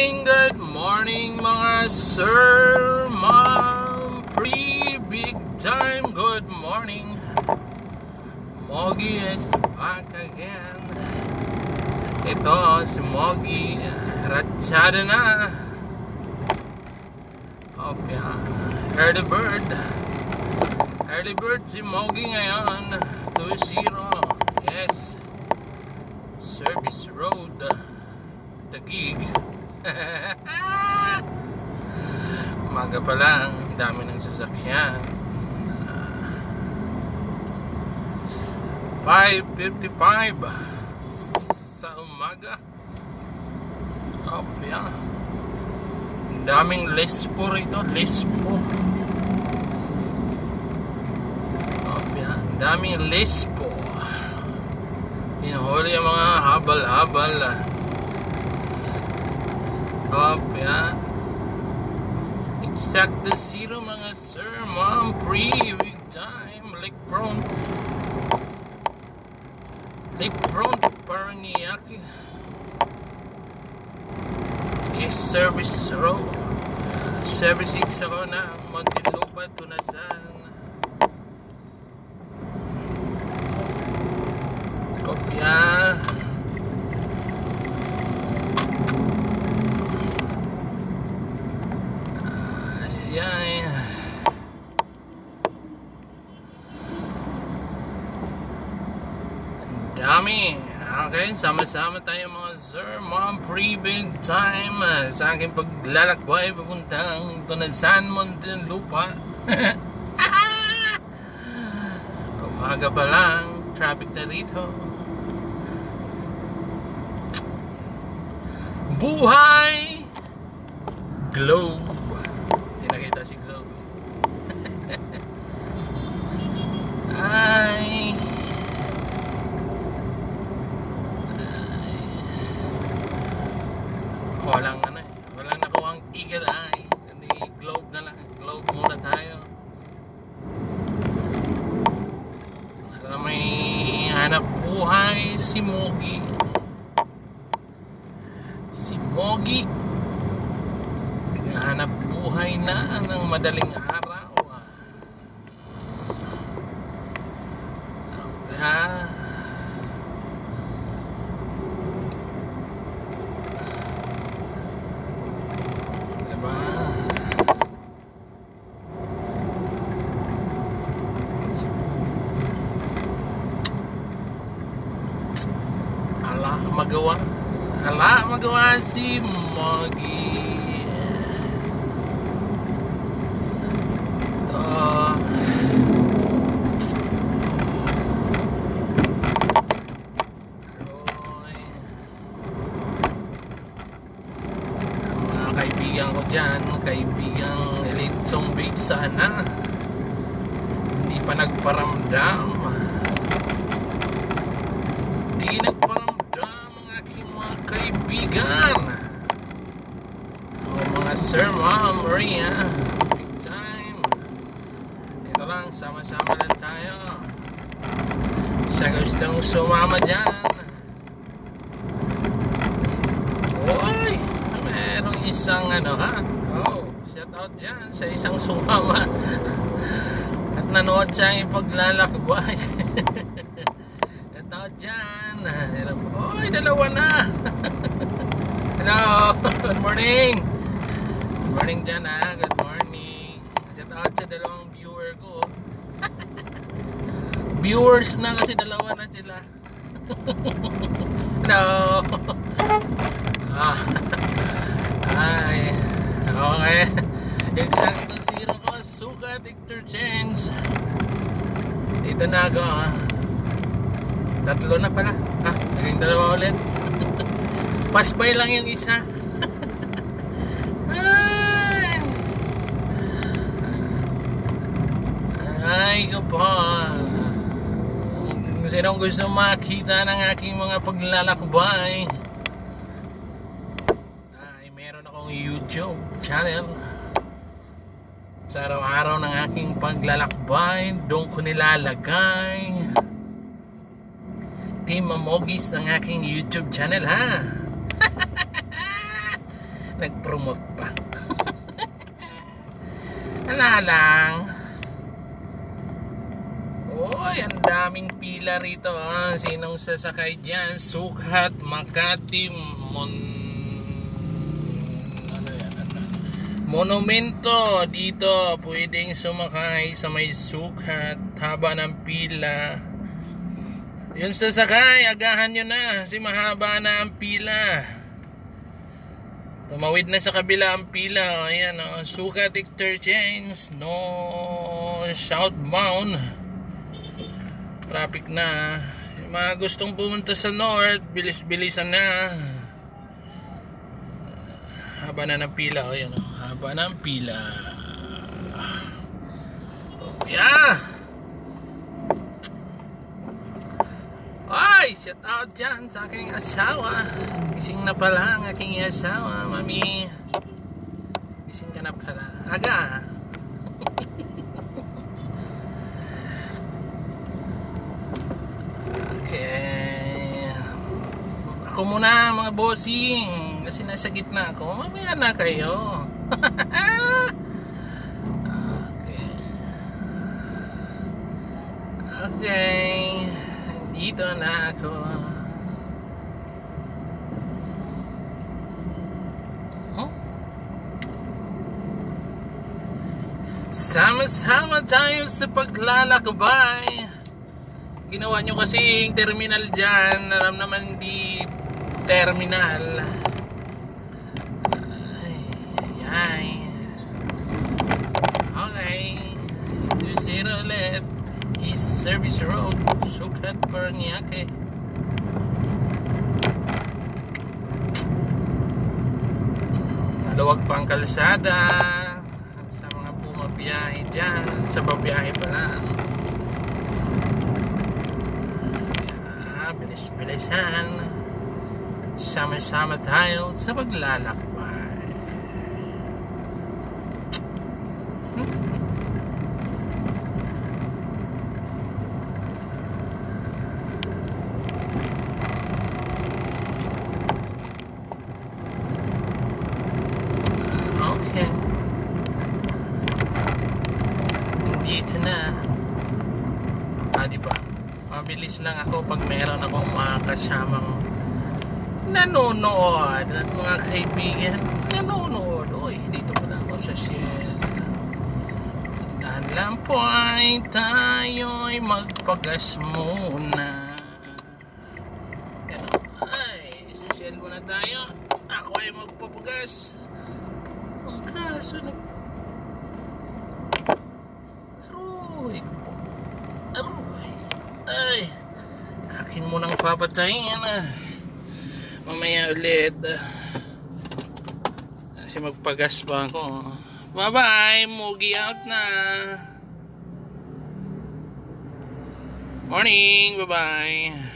good morning mga sir, ma'am, big time, good morning. Mogi is back again. Ito si Mogi, ratsyada na. Opya, early bird si Mogi ngayon, 2-0, yes. Service Road, Taguig. Umaga pa lang, dami ng sasakyan. 5:55 sa umaga. Yeah. Daming lespo rito, lespo. Yeah. Daming lespo. Pinuhuli ang mga habal-habal. Yeah. Exact the zero mga sir, ma'am, big time. Lake prone Paranaque. Yes, service road. Service 6 ako na Muntinlupa, Tunasan. Kopya. Ayan. Dami. Okay, sama-sama tayo mga sir, ma'am, big time sa aking paglalakbay papuntang Tunasan, Muntinlupa. Umaga pa lang, traffic na rito. Buhay Globe. Hindi nakita si Globe. Ay, walang nakuhang eagle eye. Hindi, Globe na lang. Globe muna tayo. Para may hanap buhay si Mogi. Si Mogi hanap buhay na ng madaling araw. Okay. Magawa si Mogi. Mga kaibigan ko dyan, kaibigang Elitsong Big sana, hindi pa nagparamdam. Kaibigan, mga sir, ma'am, Maria, big time. Ito lang, sama-sama lang tayo. Sa gustong sumama dyan, oy, merong isang shout out dyan sa isang sumama at nanood sa aking paglalakbay. Ito dyan, oy, dalawa na. Hello, good morning. Good morning dyan good morning. Shout out sa dalawang viewer ko. Viewers na kasi dalawa na sila. Hello. Ay, okay. Exacto zero ko, sukat interchange. Dito na ako Tatlo na pala. Naging dalawa ulit. Pasbay lang yung isa. Ay ko po. Sinong gusto makita ng aking mga paglalakbay, ay meron akong YouTube channel. Sa araw-araw ng aking paglalakbay, doon ko nilalagay Team Mamogis ng aking YouTube channel, ha. Nag-promote pa. Wala lang. Oy, ang daming pila rito. Sinong sasakay dyan? Sukat, Makati, Monumento. Dito, pwedeng sumakay sa may Sukat. Haba ng pila. Yung sasakay, agahan nyo na. Kasi mahaba na ang pila. Tumawid na sa kabila ang pila. Ayan, Sukat Interchange. No southbound. Traffic na. Yung mga gustong pumunta sa north, bilis-bilisan na. Haba na ng pila. O yan, haba ng pila. Yeah. Ay, shout out dyan sa aking asawa. Gising na pala ang aking asawa, mami. Gising ka na pala. Aga. Okay. Ako muna mga bossing. Kasi nasa gitna ako. Mamaya na kayo. Okay. Okay. Dito na ako. Sama-sama tayo sa paglalakbay. Ginawa nyo kasi yung terminal dyan. Alam naman di terminal. Ay. Okay. 20 ulit. East Service Road, Sukat, Paranaque. Maluwag pa ang kalsada sa mga bumabiyahe dyan. Sa babiyahe pa lang. Bilis-bilisan. Sama-sama tayo sa paglalakbay. Okay. Dito na. Diba? Mabilis lang ako pag meron akong mga kasamang nanonood at mga kaibigan nanonood. Uy, dito pala ako sa Shell. Dahan lang po ay tayo'y magpagas muna. Yan. Ay, sa Shell muna tayo. Ako ay magpapagas. Ang kaso na Aroy. Ay, akin munang papatayin. Mamaya ulit. Kasi magpagas pa ako. Bye bye, Mugi out na. Morning, bye bye.